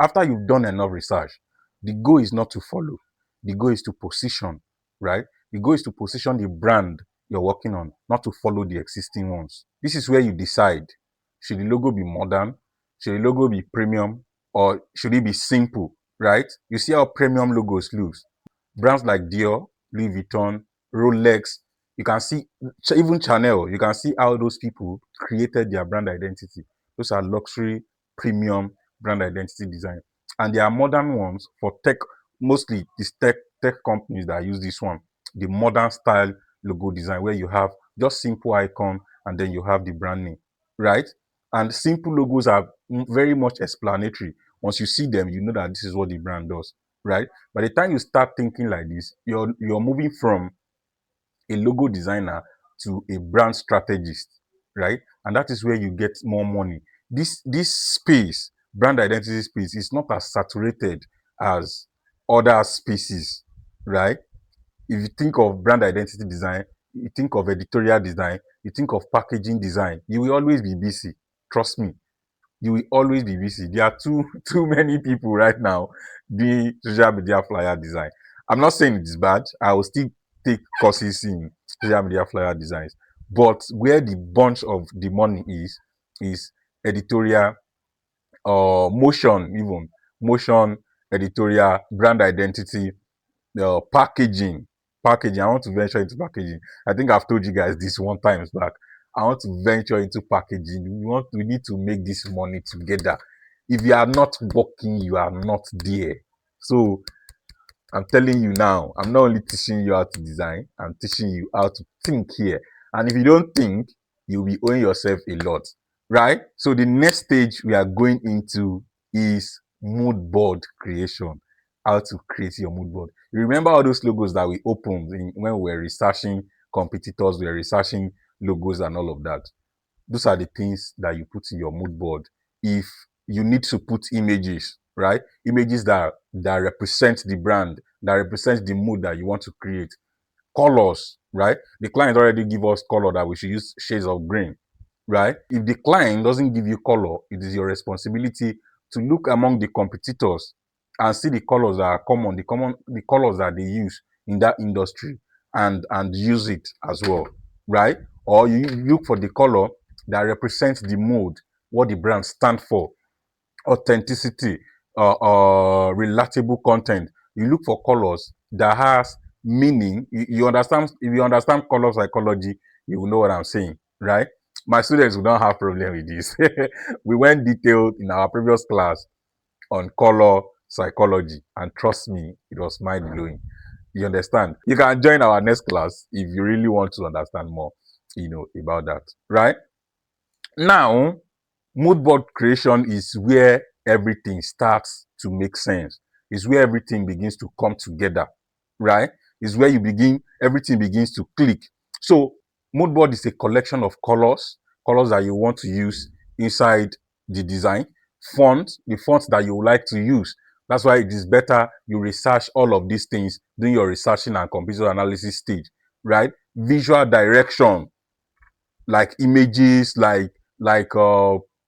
After you've done enough research, the goal is not to follow. The goal is to position, right? The goal is to position the brand you're working on, not to follow the existing ones. This is where you decide, should the logo be modern? Should the logo be premium? Or should it be simple, right? You see how premium logos looks. Brands like Dior, Louis Vuitton, Rolex, you can see, even Chanel, you can see how those people created their brand identity. Those are luxury, premium brand identity design. And there are modern ones for tech, mostly these tech companies that use this one, the modern style logo design, where you have just simple icon and then you have the brand name, right? And simple logos are very much explanatory. Once you see them, you know that this is what the brand does, right? By the time you start thinking like this, you're moving from a logo designer to a brand strategist, right? And that is where you get more money. This space, brand identity space, is not as saturated as other spaces, right? If you think of brand identity design, you think of editorial design, you think of packaging design, you will always be busy. Trust me, you will always be busy. There are too many people right now doing social media flyer design. I'm not saying it's bad. I will still take courses in social media flyer designs. But where the bunch of the money is editorial or motion, even motion, editorial, brand identity, packaging. Packaging. I want to venture into packaging. I think I've told you guys this one times back. I want to venture into packaging. We need to make this money together. If you are not working, you are not there. So I'm telling you now, I'm not only teaching you how to design, I'm teaching you how to think here. And if you don't think, you'll be owing yourself a lot, right? So the next stage we are going into is mood board creation. How to create your mood board. You remember all those logos that we opened when we were researching competitors, we were researching logos and all of that. Those are the things that you put in your mood board. If you need to put images, right? Images that represent the brand, that represent the mood that you want to create. Colors, right? The client already give us color that we should use shades of green, right? If the client doesn't give you color, it is your responsibility to look among the competitors and see the colors that are common, the colors that they use in that industry, and use it as well, right? Or you look for the color that represents the mood, what the brand stand for, authenticity, relatable content. You look for colors that has meaning. You understand? If you understand color psychology, you will know what I'm saying, right? My students will not have problem with this. We went detailed in our previous class on color psychology, and trust me, it was mind blowing. You understand? You can join our next class if you really want to understand more, about that, right? Now, mood board creation is where everything starts to make sense. It's where everything begins to come together, right? It's where everything begins to click. So, mood board is a collection of colors that you want to use inside the design, the fonts that you would like to use. That's why it is better you research all of these things during your researching and computer analysis stage, right? Visual direction, like images, like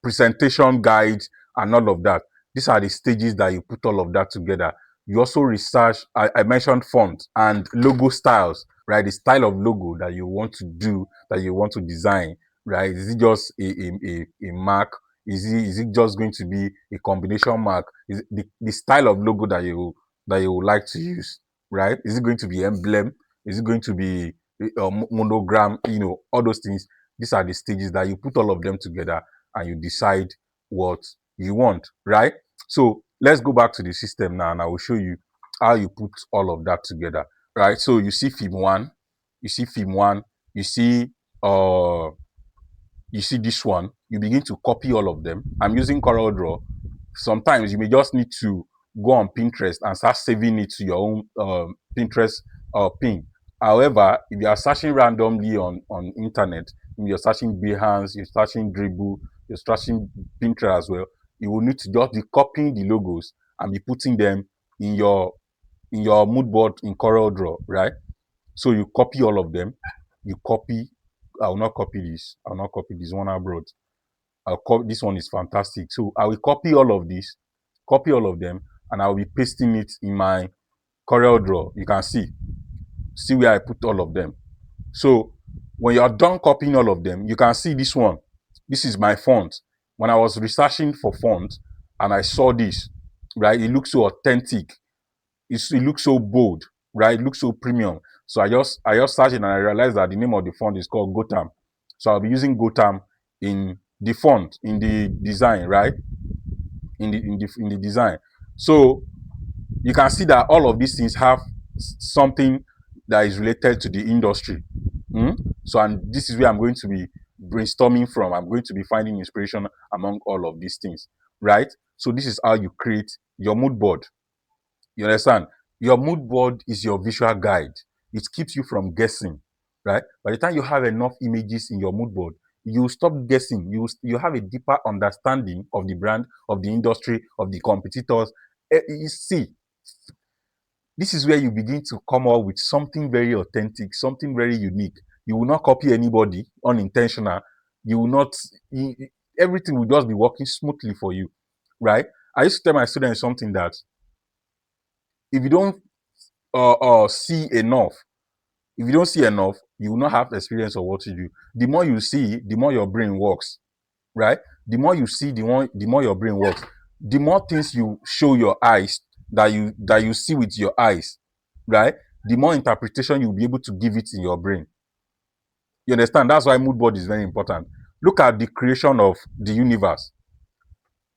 presentation guides and all of that. These are the stages that you put all of that together. You also research, I mentioned font and logo styles, right? The style of logo that you want to do, that you want to design, right? Is it just a mark? Is it just going to be a combination mark? Is it the style of logo that you would like to use, right? Is it going to be emblem? Is it going to be a monogram? All those things. These are the stages that you put all of them together and you decide what you want, right? So let's go back to the system now and I will show you how you put all of that together, right? So you see film one, you see uh you see this one, you begin to copy all of them. I'm using CorelDraw. Sometimes you may just need to go on Pinterest and start saving it to your own Pinterest pin. However, if you are searching randomly on internet, you're searching Behance, you're searching Dribble, you're searching Pinterest as well, you will need to just be copying the logos and be putting them in your mood board in CorelDraw, right? So you copy all of them. You copy. I will not copy this. I will not copy this one I brought. This one is fantastic. So I will copy all of this, copy all of them, and I'll be pasting it in my CorelDraw. You can see where I put all of them. So when you're done copying all of them, you can see this one. This is my font. When I was researching for font and I saw this, right, it looks so authentic. It looks so bold, right? It looks so premium. So I just searched it and I realized that the name of the font is called Gotham. So I'll be using Gotham in the font, in the design, right? In the design. So you can see that all of these things have something that is related to the industry. So, and this is where I'm going to be brainstorming from. I'm going to be finding inspiration among all of these things, right? So this is how you create your mood board. You understand? Your mood board is your visual guide. It keeps you from guessing, right? By the time you have enough images in your mood board, you stop guessing. You have a deeper understanding of the brand, of the industry, of the competitors. You see, this is where you begin to come up with something very authentic, something very unique. You will not copy anybody, unintentional. You will not, everything will just be working smoothly for you, right? I used to tell my students something that if you don't see enough, if you don't see enough, you will not have the experience of what you do. The more you see, the more your brain works, right? The more you see, the more your brain works. The more things you show your eyes that you see with your eyes, right? The more interpretation you'll be able to give it in your brain. You understand? That's why mood board is very important. Look at the creation of the universe.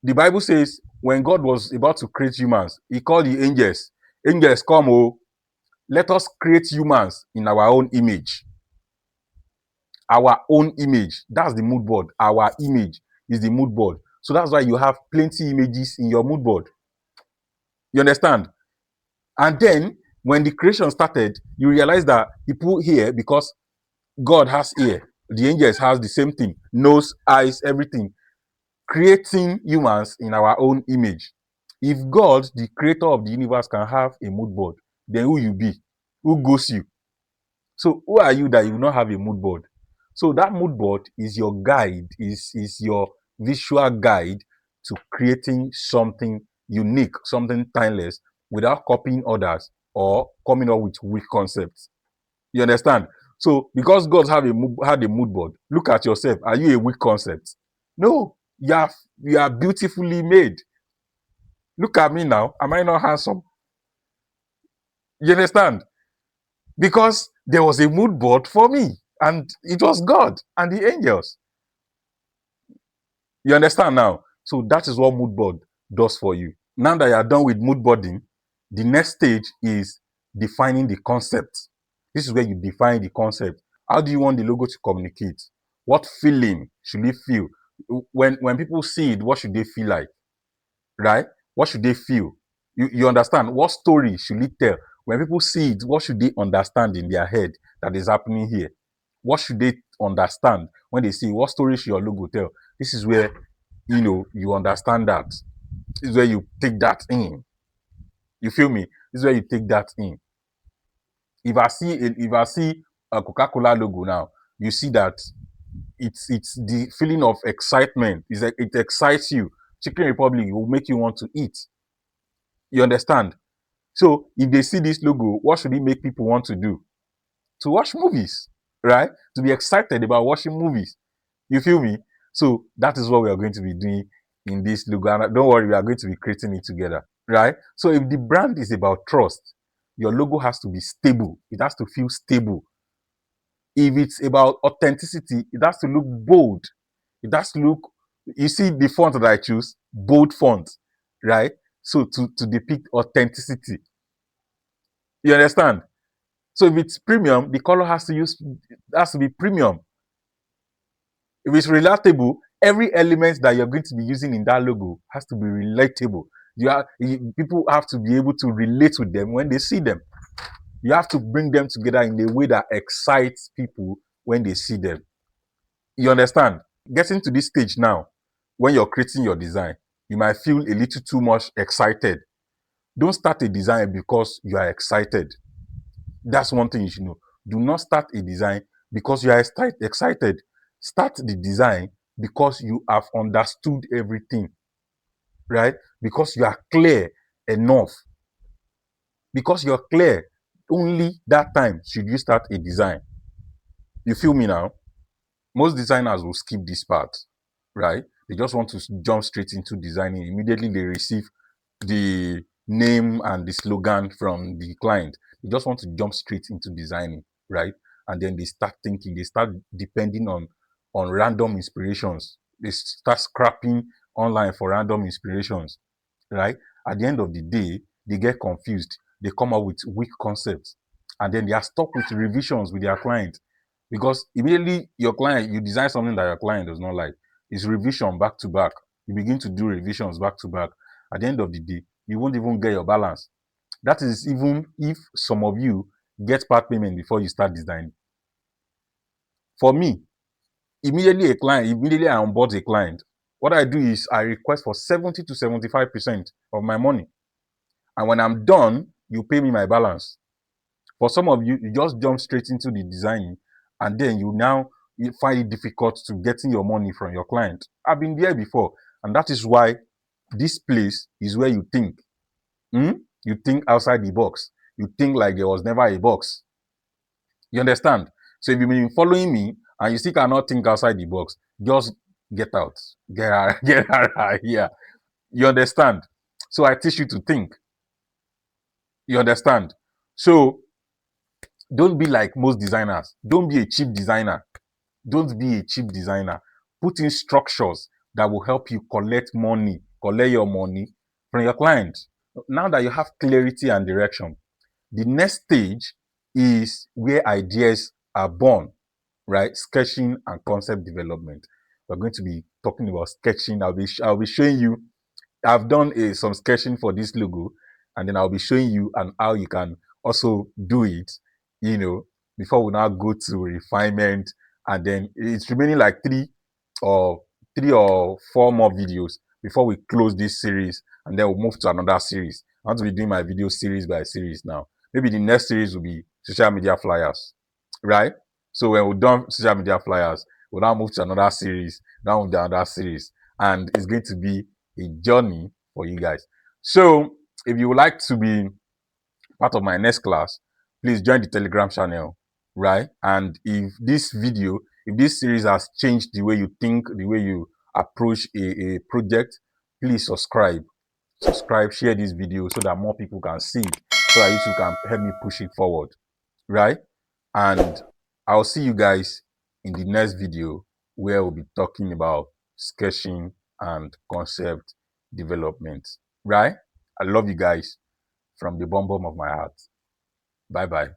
The Bible says when God was about to create humans, he called the angels. Angels, come, oh, let us create humans in our own image. Our own image. That's the mood board. Our image is the mood board. So that's why you have plenty images in your mood board. You understand? And then when the creation started, you realize that he put here because God has ear. The angels has the same thing. Nose, eyes, everything. Creating humans in our own image. If God, the creator of the universe, can have a mood board, then who you be? Who goes you? So who are you that you will not have a mood board? So that mood board is your guide, is your visual guide to creating something unique, something timeless, without copying others or coming up with weak concepts. You understand? So because God had a mood board, look at yourself. Are you a weak concept? No, you are beautifully made. Look at me now. Am I not handsome? You understand? Because there was a mood board for me, and it was God and the angels. You understand now? So that is what mood board does for you. Now that you are done with mood boarding, the next stage is defining the concept. This is where you define the concept. How do you want the logo to communicate? What feeling should it feel? When people see it, what should they feel like? Right? What should they feel? You understand? What story should it tell? When people see it, what should they understand in their head that is happening here? What should they understand when they see what story should your logo tell? This is where you understand that. This is where you take that in. You feel me? This is where you take that in. If I see a Coca-Cola logo now, you see that it's the feeling of excitement. It's like it excites you. Chicken Republic will make you want to eat. You understand? So if they see this logo, what should it make people want to do? To watch movies, right? To be excited about watching movies. You feel me? So that is what we are going to be doing in this logo. And don't worry, we are going to be creating it together, right? So if the brand is about trust, your logo has to be stable. It has to feel stable. If it's about authenticity, it has to look bold. It has to look, you see the font that I choose, bold font, right? So to depict authenticity. You understand? So if it's premium, the color has to be premium. If it's relatable, every element that you're going to be using in that logo has to be relatable. People have to be able to relate with them when they see them. You have to bring them together in a way that excites people when they see them. You understand? Getting to this stage now, when you're creating your design, you might feel a little too much excited. Don't start a design because you are excited. That's one thing you should know. Do not start a design because you are excited. Start the design because you have understood everything. right? Because you are clear enough. Because you're clear, only that time should you start a design. You feel me now? Most designers will skip this part, right? They just want to jump straight into designing. Immediately they receive the name and the slogan from the client. They just want to jump straight into designing, right? And then they start thinking, they start depending on random inspirations. They start scrapping online for random inspirations, right? At the end of the day, they get confused. They come up with weak concepts, and then they are stuck with revisions with their client, because immediately your client, you design something that your client does not like. It's revision back to back. You begin to do revisions back to back. At the end of the day, you won't even get your balance. That is even if some of you get part payment before you start designing. For me, immediately I onboard a client, what I do is I request for 70 to 75% of my money. And when I'm done, you pay me my balance. For some of you, you just jump straight into the design, and then you find it difficult to getting your money from your client. I've been there before, and that is why this place is where you think. You think outside the box. You think like there was never a box. You understand? So if you've been following me and you still cannot think outside the box, just get out. Get out, get out here. You understand? So I teach you to think. You understand? So don't be like most designers. Don't be a cheap designer. Don't be a cheap designer. Put in structures that will help you collect your money from your client. Now that you have clarity and direction, the next stage is where ideas are born, right? Sketching and concept development. We're going to be talking about sketching. I'll be showing you. I've done some sketching for this logo, and then I'll be showing you and how you can also do it, you know, before we now go to refinement. And then it's remaining like or 3 or 4 more videos before we close this series, and then we'll move to another series. I want to be doing my video series by series now. Maybe the next series will be social media flyers, right? So when we're done social media flyers, we'll now move to another series, down to another series, and it's going to be a journey for you guys. So if you would like to be part of my next class, please join the Telegram channel, right? And if this series has changed the way you think, the way you approach a project, please subscribe. Share this video so that more people can see it, so that YouTube can help me push it forward, right? And I'll see you guys in the next video, where we'll be talking about sketching and concept development, right? I love you guys from the bottom of my heart. Bye bye.